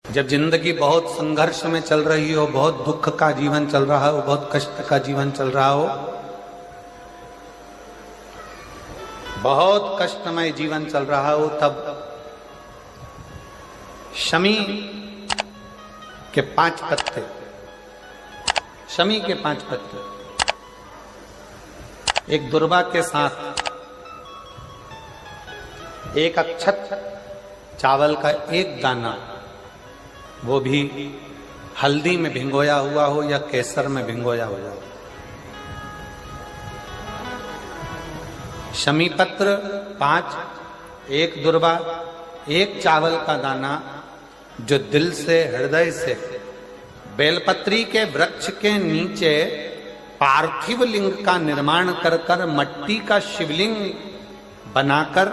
जब जिंदगी बहुत संघर्ष में चल रही हो, बहुत दुख का जीवन चल रहा हो, बहुत कष्ट का जीवन चल रहा हो, बहुत कष्टमय जीवन चल रहा हो, तब शमी के 5 पत्ते, शमी के 5 पत्ते एक दुर्वा के साथ एक अक्षत चावल का एक दाना, वो भी हल्दी में भिंगोया हुआ हो या केसर में भिंगोया हुआ हो, शमी पत्र 5, एक दुर्वा, एक चावल का दाना, जो दिल से हृदय से बेलपत्री के वृक्ष के नीचे पार्थिव लिंग का निर्माण कर कर मट्टी का शिवलिंग बनाकर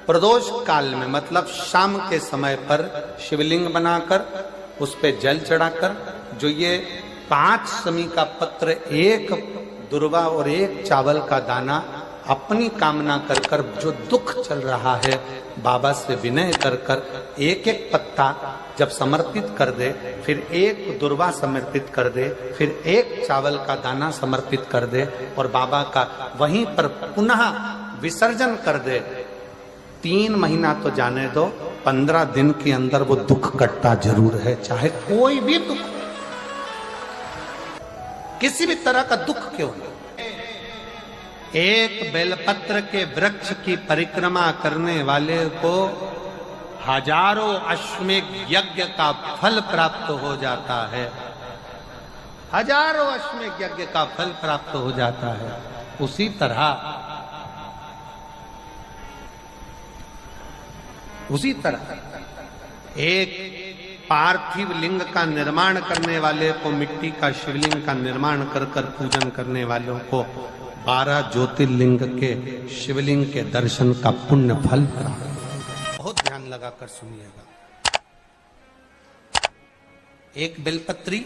प्रदोष काल में, मतलब शाम के समय पर शिवलिंग बनाकर उस पे जल चढ़ाकर, जो ये 5 शमी का पत्र, एक दुर्वा और एक चावल का दाना, अपनी कामना कर कर, जो दुख चल रहा है बाबा से विनय कर कर एक एक पत्ता जब समर्पित कर दे, फिर एक दुर्वा समर्पित कर दे, फिर एक चावल का दाना समर्पित कर दे और बाबा का वहीं पर पुनः विसर्जन कर दे, 3 महीना तो जाने दो, 15 दिन के अंदर वो दुख कटता जरूर है, चाहे कोई भी दुख, किसी भी तरह का दुख क्यों न। एक बेलपत्र के वृक्ष की परिक्रमा करने वाले को हजारों अश्वमेध यज्ञ का फल प्राप्त हो जाता है, हजारों अश्वमेध यज्ञ का फल प्राप्त हो जाता है। उसी तरह एक पार्थिव लिंग का निर्माण करने वाले को, मिट्टी का शिवलिंग का निर्माण कर कर पूजन करने वालों को 12 ज्योतिर्लिंग के शिवलिंग के दर्शन का पुण्य फल प्राप्त। बहुत ध्यान लगाकर सुनिएगा। एक बेलपत्री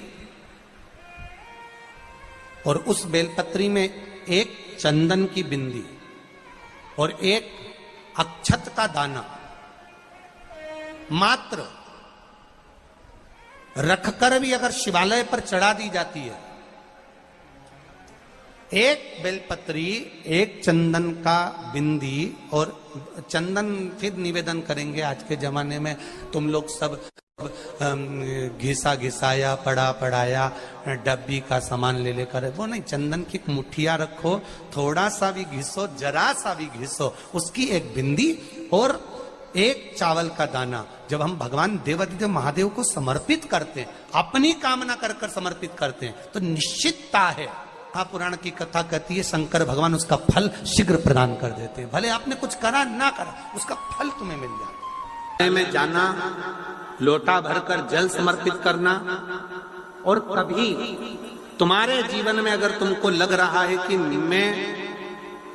और उस बेलपत्री में एक चंदन की बिंदी और एक अक्षत का दाना मात्र रखकर भी अगर शिवालय पर चढ़ा दी जाती है, एक बेलपत्री, एक चंदन का बिंदी, और चंदन फिर निवेदन करेंगे आज के जमाने में तुम लोग सब घिसा घिसाया, पड़ा पड़ाया, डब्बी का सामान ले लेकर, वो नहीं, चंदन की मुठिया रखो, थोड़ा सा भी घिसो, जरा सा भी घिसो, उसकी एक बिंदी और एक चावल का दाना, जब हम भगवान देवादिदेव महादेव को समर्पित करते हैं, अपनी कामना कर कर समर्पित करते हैं, तो निश्चितता है, पुराण की कथा कहती है, शंकर भगवान उसका फल शीघ्र प्रदान कर देते हैं। भले आपने कुछ करा ना करा, उसका फल तुम्हें मिल जाता है। में जाना, लोटा भरकर जल समर्पित करना, और कभी तुम्हारे जीवन में अगर तुमको लग रहा है कि मैं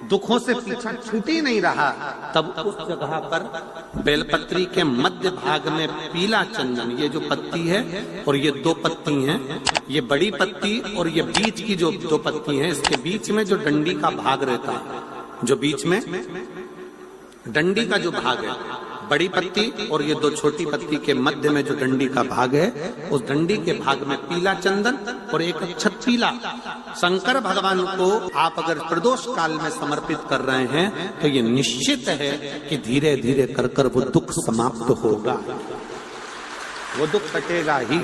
दुखों से पीछा छूट ही नहीं रहा, तब उस जगह पर बेलपत्री के मध्य भाग में पीला चंदन, ये जो पत्ती है और ये 2 पत्ती हैं, ये बड़ी पत्ती और ये बीच की जो 2 पत्ती हैं, इसके बीच में जो डंडी का भाग रहता है, जो बीच में डंडी का जो भाग है, बड़ी पत्ती और ये 2 छोटी पत्ती के मध्य में जो डंडी का भाग है, उस डंडी के भाग में पीला चंदन और एक अक्षत पीला, शंकर भगवान को आप अगर प्रदोष काल में समर्पित कर रहे हैं, तो ये निश्चित है कि धीरे धीरे कर कर वो दुख समाप्त होगा, वो दुख कटेगा ही।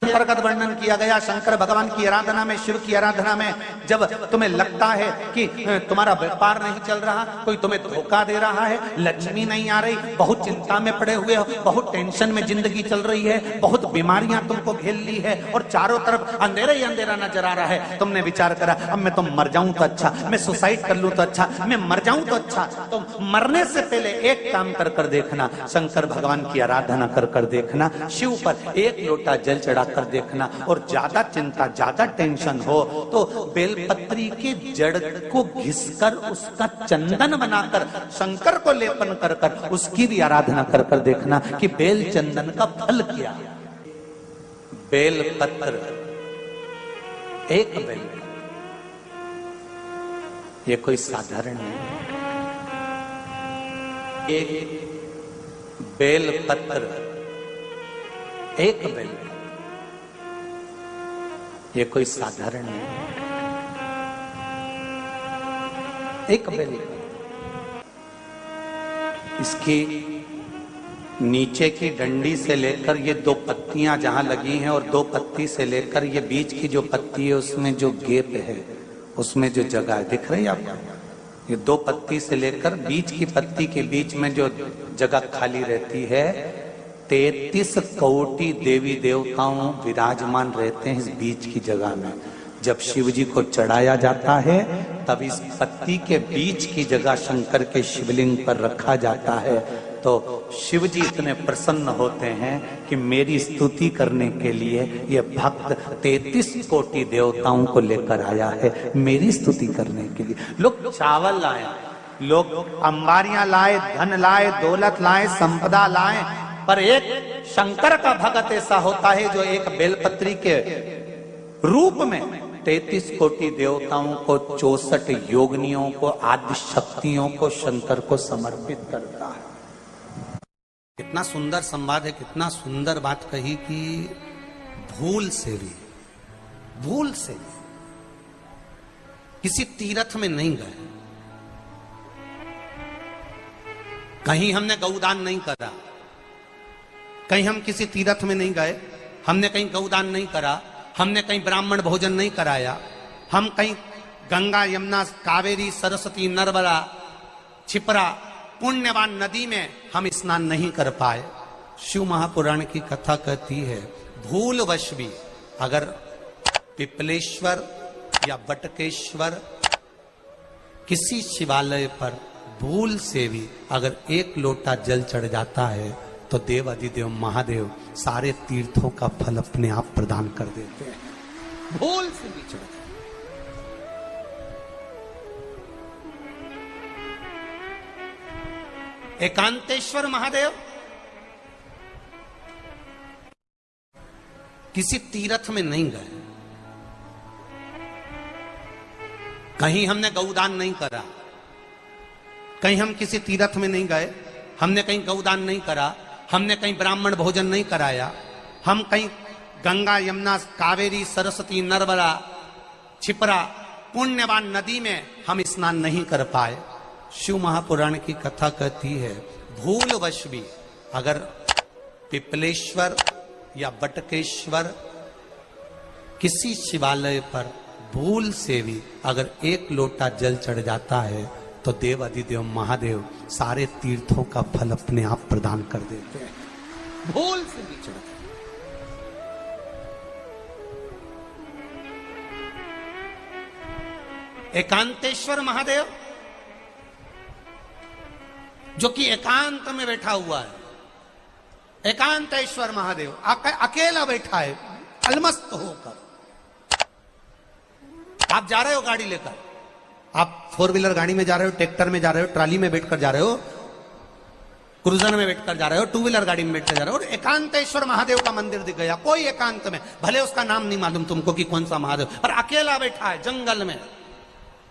प्रगट वर्णन किया गया शंकर भगवान की आराधना में, शिव की आराधना में, जब तुम्हें लगता है कि तुम्हारा व्यापार नहीं चल रहा, कोई तुम्हें धोखा दे रहा है, लक्ष्मी नहीं आ रही, बहुत चिंता में पड़े हुए हो, बहुत टेंशन में जिंदगी चल रही है, बहुत बीमारियां तुमको घेर ली है और चारों तरफ अंधेरा ही अंधेरा नजर आ रहा है, तुमने विचार करा अब मैं तो मर जाऊं तो अच्छा, मैं सुसाइड कर लूं तो अच्छा, मैं मर जाऊं तो अच्छा, तो मरने से पहले एक काम कर कर देखना, शंकर भगवान की आराधना कर कर देखना, शिव पर एक लोटा जल चढ़ा कर देखना, और ज्यादा चिंता, ज्यादा टेंशन हो तो बेलपत्री के जड़ को घिसकर उसका चंदन बनाकर शंकर को लेपन कर कर उसकी भी आराधना कर कर देखना कि बेल चंदन का फल क्या। बेलपत्र, एक बेल, ये कोई साधारण नहीं, एक बेलपत्र एक बेल, ये कोई साधारण नहीं, एक बेल। इसकी नीचे की डंडी से लेकर ये दो पत्तियां जहां लगी हैं और दो पत्ती से लेकर ये बीच की जो पत्ती है उसमें जो गैप है, उसमें जो जगह दिख रही है आपको, ये दो पत्ती से लेकर बीच की पत्ती के बीच में जो जगह खाली रहती है, 33 कोटि देवी देवताओं विराजमान रहते हैं इस बीच की जगह में। जब शिव जी को चढ़ाया जाता है तब इस पत्ती के बीच की जगह शंकर के शिवलिंग पर रखा जाता है, तो शिव जी इतने प्रसन्न होते हैं कि मेरी स्तुति करने के लिए ये भक्त 33 कोटि देवताओं को लेकर आया है, मेरी स्तुति करने के लिए। लोग चावल लाए, लोग अंबारियां लाए, धन लाए, दौलत लाए, संपदा लाए, पर एक शंकर का भक्त ऐसा होता है जो एक बेलपत्री के रूप में 33 कोटि देवताओं को, 64 योगिनियों को, आदि शक्तियों को शंकर को समर्पित करता है। कितना सुंदर संवाद है, कितना सुंदर बात कही कि भूल से भी किसी तीर्थ में नहीं गए, कहीं हमने गौदान नहीं करा, कहीं हम किसी तीर्थ में नहीं गए, हमने कहीं गौदान नहीं करा, हमने कहीं ब्राह्मण भोजन नहीं कराया, हम कहीं गंगा यमुना कावेरी सरस्वती नर्मदा छिपरा पुण्यवान नदी में हम स्नान नहीं कर पाए। शिव महापुराण की कथा कहती है भूलवश भी अगर पिपलेश्वर या बटकेश्वर किसी शिवालय पर भूल से भी अगर एक लोटा जल चढ़ जाता है तो देव अधिदेव महादेव सारे तीर्थों का फल अपने आप प्रदान कर देते हैं। भूल से भी चढ़ जाए। एकांतेश्वर महादेव किसी तीर्थ में नहीं गए, कहीं हमने गौदान नहीं करा, कहीं हम किसी तीर्थ में नहीं गए, हमने कहीं गौदान नहीं करा, हमने कहीं ब्राह्मण भोजन नहीं कराया, हम कहीं गंगा यमुना कावेरी सरस्वती नर्मदा छिपरा पुण्यवान नदी में हम स्नान नहीं कर पाए। शिव महापुराण की कथा कहती है भूलवश भी अगर पिपलेश्वर या बटकेश्वर किसी शिवालय पर भूल से भी अगर एक लोटा जल चढ़ जाता है तो देव अधिदेव महादेव सारे तीर्थों का फल अपने आप प्रदान कर देते हैं। भूल से भी चढ़ जाए। एकांतेश्वर महादेव जो कि एकांत में बैठा हुआ है, एकांतेश्वर महादेव अकेला बैठा है अलमस्त होकर। आप जा रहे हो गाड़ी लेकर, आप 4 व्हीलर गाड़ी में जा रहे हो, ट्रैक्टर में जा रहे हो, ट्राली में बैठकर जा रहे हो, क्रूजर में बैठकर जा रहे हो, 2 व्हीलर गाड़ी में बैठकर जा रहे हो, और एकांतेश्वर महादेव का मंदिर दिख गया कोई एकांत में, भले उसका नाम नहीं मालूम तुमको कि कौन सा महादेव, पर अकेला बैठा है जंगल में,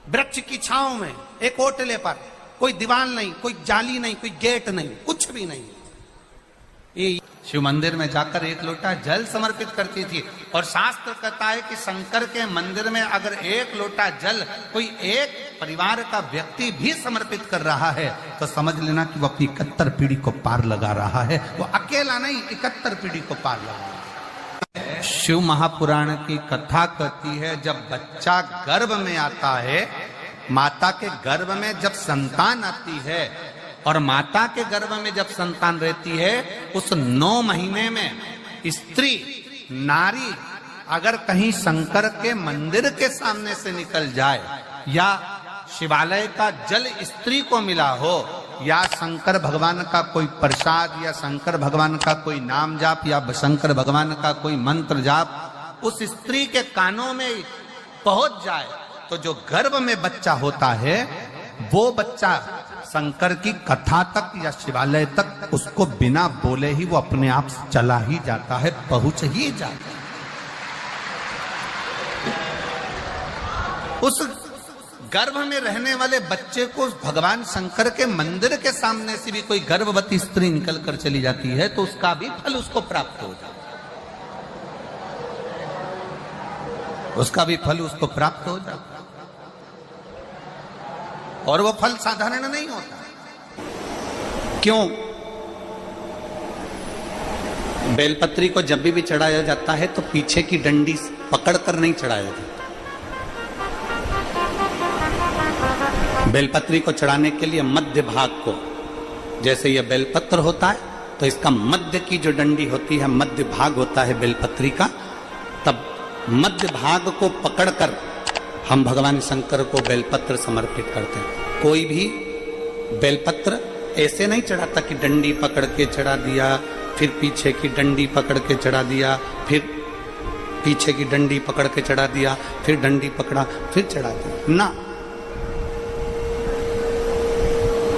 वृक्ष की छांव में, एक ओटले पर, कोई दीवार नहीं, कोई जाली नहीं, कोई गेट नहीं, कुछ भी नहीं। ये शिव मंदिर में जाकर एक लोटा जल समर्पित करती थी, और शास्त्र कहता है कि शंकर के मंदिर में अगर एक लोटा जल कोई एक परिवार का व्यक्ति भी समर्पित कर रहा है तो समझ लेना कि वो अपनी 71 पीढ़ी को पार लगा रहा है। वो अकेला नहीं, 71 पीढ़ी को पार लगा रहा है। शिव महापुराण की कथा कहती है जब बच्चा गर्भ में आता है, माता के गर्भ में जब संतान आती है और माता के गर्भ में जब संतान रहती है, उस 9 महीने में स्त्री नारी अगर कहीं शंकर के मंदिर के सामने से निकल जाए, या शिवालय का जल स्त्री को मिला हो, या शंकर भगवान का कोई प्रसाद, या शंकर भगवान का कोई नाम जाप, या शंकर भगवान का कोई मंत्र जाप उस स्त्री के कानों में पहुंच जाए, तो जो गर्भ में बच्चा होता है वो बच्चा शंकर की कथा तक या शिवालय तक उसको बिना बोले ही वो अपने आप चला ही जाता है, पहुंच ही जाता है। उस गर्भ में रहने वाले बच्चे को भगवान शंकर के मंदिर के सामने से भी कोई गर्भवती स्त्री निकल कर चली जाती है तो उसका भी फल उसको प्राप्त हो जाता है। उसका भी फल उसको प्राप्त हो जाता, और वो फल साधारण नहीं होता। क्यों? बेलपत्री को जब भी चढ़ाया जाता है तो पीछे की डंडी पकड़कर नहीं चढ़ाया जाता। बेलपत्री को चढ़ाने के लिए मध्य भाग को, जैसे यह बेलपत्र होता है तो इसका मध्य की जो डंडी होती है, मध्य भाग होता है बेलपत्री का, तब मध्य भाग को पकड़कर हम भगवान शंकर को बेलपत्र समर्पित करते हैं। कोई भी बेलपत्र ऐसे नहीं चढ़ाता कि डंडी पकड़ के चढ़ा दिया, फिर पीछे की डंडी पकड़ के चढ़ा दिया, फिर पीछे की डंडी पकड़ के चढ़ा दिया, फिर डंडी पकड़ा, फिर चढ़ा दिया ना।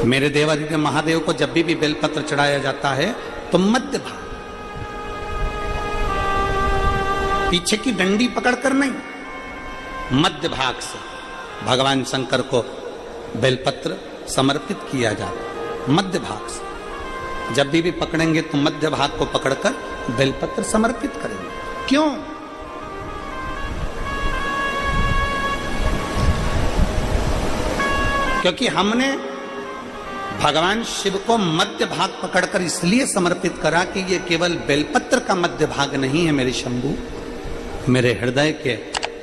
मेरे देवादिदेव महादेव को जब भी बेलपत्र चढ़ाया जाता है तो मध्य भाग, पीछे की डंडी पकड़कर नहीं, मध्य भाग से भगवान शंकर को बेलपत्र समर्पित किया जाता। मध्य भाग से जब भी पकड़ेंगे तो मध्य भाग को पकड़कर बेलपत्र समर्पित करेंगे। क्यों? क्योंकि हमने भगवान शिव को मध्य भाग पकड़कर इसलिए समर्पित करा कि ये केवल बेलपत्र का मध्य भाग नहीं है मेरे शंभू, मेरे हृदय के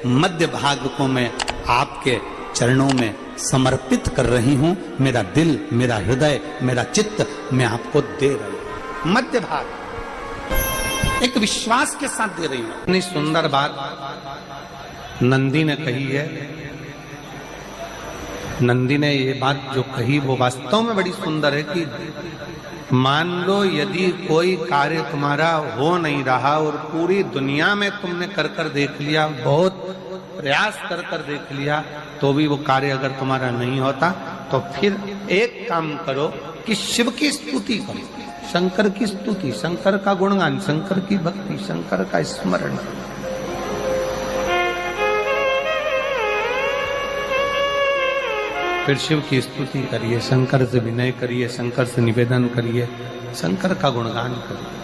मध्य भाग को मैं आपके चरणों में समर्पित कर रही हूं। मेरा दिल, मेरा हृदय, मेरा चित्त मैं आपको दे रही हूं। मध्य भाग एक विश्वास के साथ दे रही हूं। इतनी सुंदर बात नंदी ने कही है। नंदी ने ये बात जो कही वो वास्तव में बड़ी सुंदर है कि मान लो यदि कोई कार्य तुम्हारा हो नहीं रहा और पूरी दुनिया में तुमने कर देख लिया, बहुत प्रयास कर देख लिया, तो भी वो कार्य अगर तुम्हारा नहीं होता, तो फिर एक काम करो कि शिव की स्तुति करो, शंकर की स्तुति, शंकर का गुणगान, शंकर की भक्ति, शंकर का स्मरण। फिर शिव की स्तुति करिए, शंकर से विनय करिए, शंकर से निवेदन करिए, शंकर का गुणगान करिए।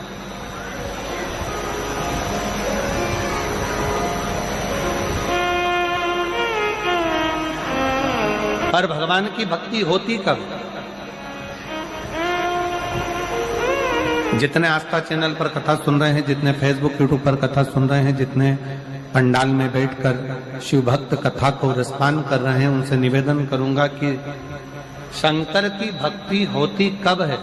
पर भगवान की भक्ति होती कब? जितने आस्था चैनल पर कथा सुन रहे हैं, जितने फेसबुक यूट्यूब पर कथा सुन रहे हैं, जितने पंडाल में बैठकर शिव भक्त कथा को रसपान कर रहे हैं, उनसे निवेदन करूंगा कि शंकर की भक्ति होती कब है,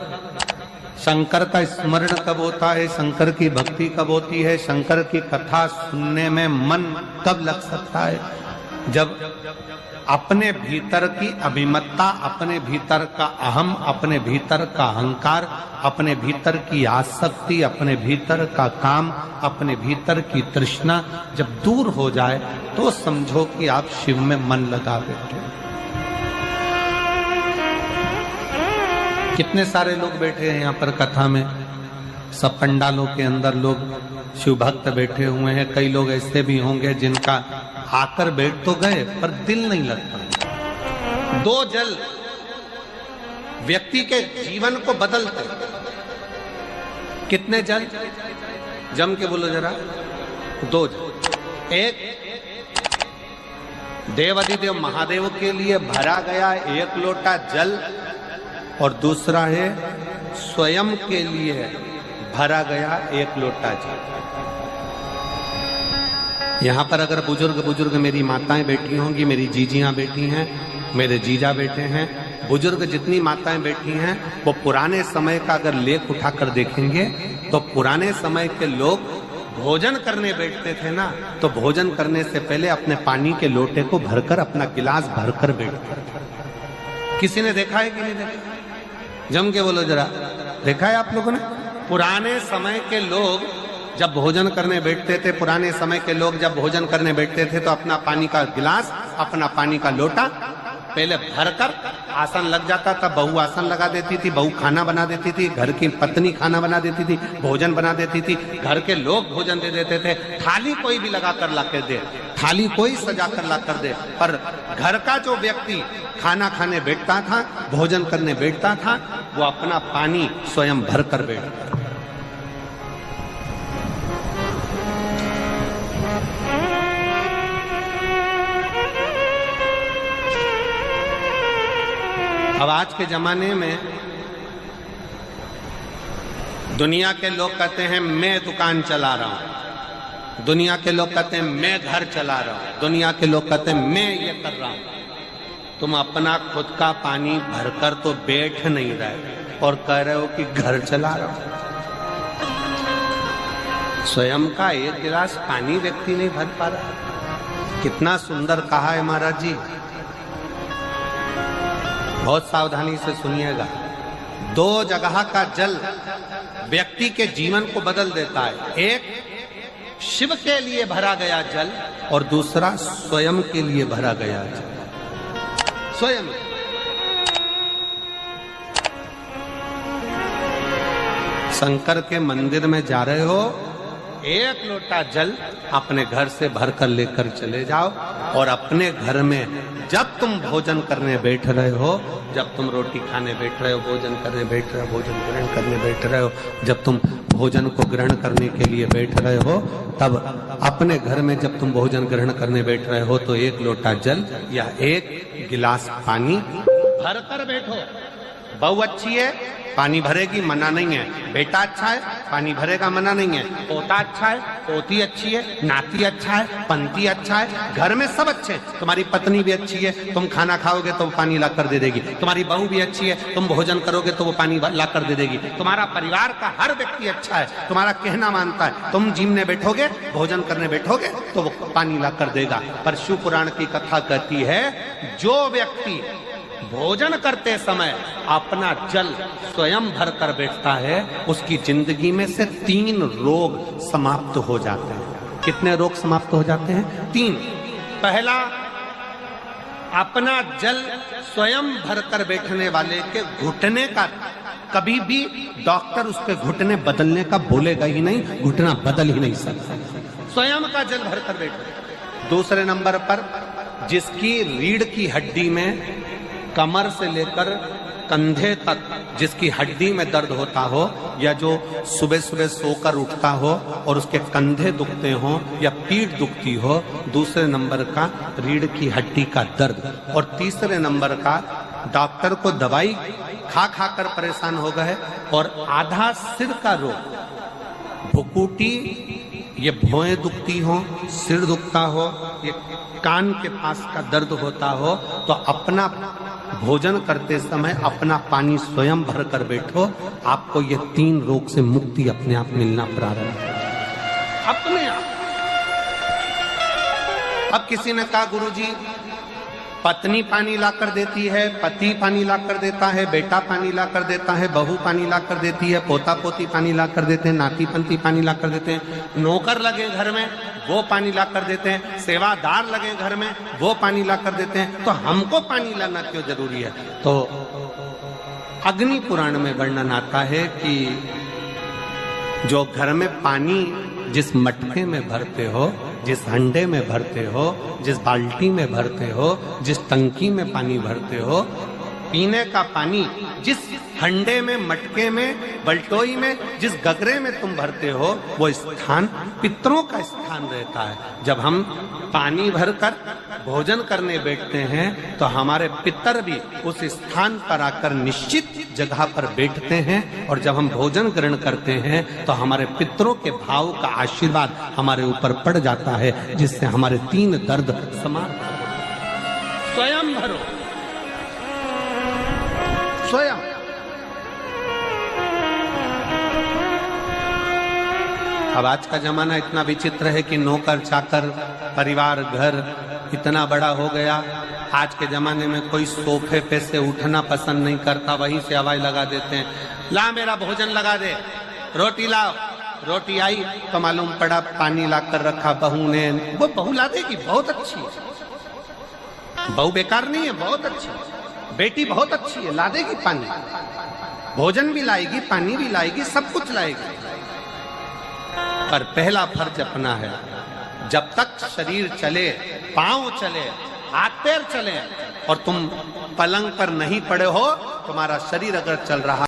शंकर का स्मरण कब होता है, शंकर की भक्ति कब होती है, शंकर की कथा सुनने में मन कब लग सकता है? जब अपने भीतर की अभिमत्ता, अपने भीतर का अहम, अपने भीतर का अहंकार, अपने भीतर की आसक्ति, अपने भीतर का काम, अपने भीतर की तृष्णा जब दूर हो जाए तो समझो कि आप शिव में मन लगा बैठे। कितने सारे लोग बैठे हैं यहाँ पर कथा में, सब पंडालों के अंदर लोग शिव भक्त बैठे हुए हैं। कई लोग ऐसे भी होंगे जिनका आकर बैठ तो गए पर दिल नहीं लगता। दो जल व्यक्ति के जीवन को बदलते। कितने जल? जम के बोलो जरा। दो जल। एक देवादिदेव महादेव के लिए भरा गया एक लोटा जल, और दूसरा है स्वयं के लिए भरा गया एक लोटा जल। यहाँ पर अगर बुजुर्ग मेरी माताएं बैठी होंगी, मेरी जीजियां बैठी हैं, मेरे जीजा बैठे हैं, बुजुर्ग जितनी माताएं बैठी हैं, वो पुराने समय का अगर लेख उठाकर देखेंगे तो पुराने समय के लोग भोजन करने बैठते थे ना, तो भोजन करने से पहले अपने पानी के लोटे को भरकर, अपना गिलास भरकर बैठते थे। किसी ने देखा है कि नहीं देखा? जम के बोलो जरा, देखा है आप लोगों ने? पुराने समय के लोग जब भोजन करने बैठते थे, पुराने समय के लोग जब भोजन करने बैठते थे तो अपना पानी का गिलास, अपना पानी का लोटा पहले भरकर आसन लग जाता था। बहू आसन लगा देती थी, बहू खाना बना देती थी, घर की पत्नी खाना बना देती थी, भोजन बना देती थी, घर के लोग भोजन दे देते थे। थाली कोई भी लगाकर लाकर दे, थाली कोई सजाकर लाकर दे, पर घर का जो व्यक्ति खाना खाने बैठता था, भोजन करने बैठता था, वो अपना पानी स्वयं भरकर बैठता। आज के जमाने में दुनिया के लोग कहते हैं मैं दुकान चला रहा हूं, दुनिया के लोग कहते हैं मैं घर चला रहा हूं, दुनिया के लोग कहते हैं मैं ये कर रहा हूं। तुम अपना खुद का पानी भरकर तो बैठ नहीं रहे और कह रहे हो कि घर चला रहा हूं। स्वयं का एक गिलास पानी व्यक्ति नहीं भर पा रहा। कितना सुंदर कहा है महाराज जी। बहुत सावधानी से सुनिएगा। दो जगह का जल व्यक्ति के जीवन को बदल देता है। एक शिव के लिए भरा गया जल और दूसरा स्वयं के लिए भरा गया जल। स्वयं शंकर के मंदिर में जा रहे हो, एक लोटा जल अपने घर से भरकर लेकर चले जाओ और अपने घर में जब तुम भोजन करने बैठ रहे हो, जब तुम रोटी खाने बैठ रहे हो, भोजन करने बैठ रहे हो, भोजन ग्रहण करने बैठ रहे हो, जब तुम भोजन को ग्रहण करने के लिए बैठ रहे हो, तब अपने घर में जब तुम भोजन ग्रहण करने बैठ रहे हो तो एक लोटा जल या एक गिलास पानी भरकर बैठो। बहू अच्छी है, पानी भरेगी, मना नहीं है। बेटा अच्छा है, पानी भरेगा, मना नहीं है। पोता अच्छा है, पोती अच्छी है, नाती अच्छा है, पंती अच्छा है, घर में सब अच्छे हैं। तुम्हारी पत्नी भी अच्छी है, तुम खाना खाओगे तो वो पानी ला कर दे देगी। तुम्हारी बहू भी अच्छी है, तुम भोजन करोगे तो वो पानी ला कर दे देगी। तुम्हारा परिवार का हर व्यक्ति अच्छा है, तुम्हारा कहना मानता है। तुम जिमने बैठोगे, भोजन करने बैठोगे तो वो पानी ला कर देगा। पर शिव पुराण की कथा कहती है, जो व्यक्ति भोजन करते समय अपना जल स्वयं भर कर बैठता है, उसकी जिंदगी में से 3 रोग समाप्त हो जाते हैं। कितने रोग समाप्त हो जाते हैं? 3। पहला, अपना जल स्वयं भरकर बैठने वाले के घुटने का कभी भी डॉक्टर उसके घुटने बदलने का बोलेगा ही नहीं, घुटना बदल ही नहीं सकता। स्वयं का जल भरकर बैठे। दूसरे नंबर पर, जिसकी रीढ़ की हड्डी में कमर से लेकर कंधे तक जिसकी हड्डी में दर्द होता हो, या जो सुबह सुबह सोकर उठता हो और उसके कंधे दुखते हो या पीठ दुखती हो। दूसरे नंबर का रीढ़ की हड्डी का दर्द। और तीसरे नंबर का, डॉक्टर को दवाई खा खा कर परेशान हो गए और आधा सिर का रोग, भुकुटी, ये भौएं दुखती हो, सिर दुखता हो, ये कान के पास का दर्द होता हो, तो अपना भोजन करते समय अपना पानी स्वयं भर कर बैठो। आपको ये 3 रोग से मुक्ति अपने आप मिलना प्रारंभ हो, अपने आप। अब किसी ने कहा, गुरुजी पत्नी पानी ला कर देती है, पति पानी ला कर देता है, बेटा पानी ला कर देता है, बहू पानी ला कर देती है, पोता पोती पानी ला कर देते हैं, नाती पंती पानी ला कर देते हैं, नौकर लगे घर में वो पानी ला कर देते हैं, सेवादार लगे घर में वो पानी ला कर देते हैं, तो हमको पानी लाना क्यों जरूरी है? तो अग्नि पुराण में वर्णन आता है कि जो घर में पानी जिस मटके में भरते हो, जिस हंडे में भरते हो, जिस बाल्टी में भरते हो, जिस टंकी में पानी भरते हो, पीने का पानी जिस हंडे में, मटके में, बल्टोई में, जिस गगरे में तुम भरते हो, वो स्थान पितरों का स्थान रहता है। जब हम पानी भरकर भोजन करने बैठते हैं तो हमारे पितर भी उस स्थान पर आकर निश्चित जगह पर बैठते हैं, और जब हम भोजन ग्रहण करते हैं तो हमारे पितरों के भाव का आशीर्वाद हमारे ऊपर पड़ जाता है, जिससे हमारे 3 दर्द समाप्त हो। स्वयं भरो, स्वयं। अब आज का जमाना इतना विचित्र है कि नौकर चाकर, परिवार, घर इतना बड़ा हो गया। आज के जमाने में कोई सोफे पे से उठना पसंद नहीं करता, वहीं से हवाई लगा देते हैं, ला मेरा भोजन लगा दे, रोटी लाओ। रोटी आई तो मालूम पड़ा पानी ला कर रखा बहू ने। वो बहू ला देगी, बहुत अच्छी है, बहू बेकार नहीं है, बहुत अच्छी है, बेटी बहुत अच्छी है, ला देगी पानी, भोजन भी लाएगी, पानी भी लाएगी, सब कुछ लाएगी। पर पहला फर्ज अपना है, जब तक शरीर चले, पांव चले, हाथ पैर चले और तुम पलंग पर नहीं पड़े हो, तुम्हारा शरीर अगर चल रहा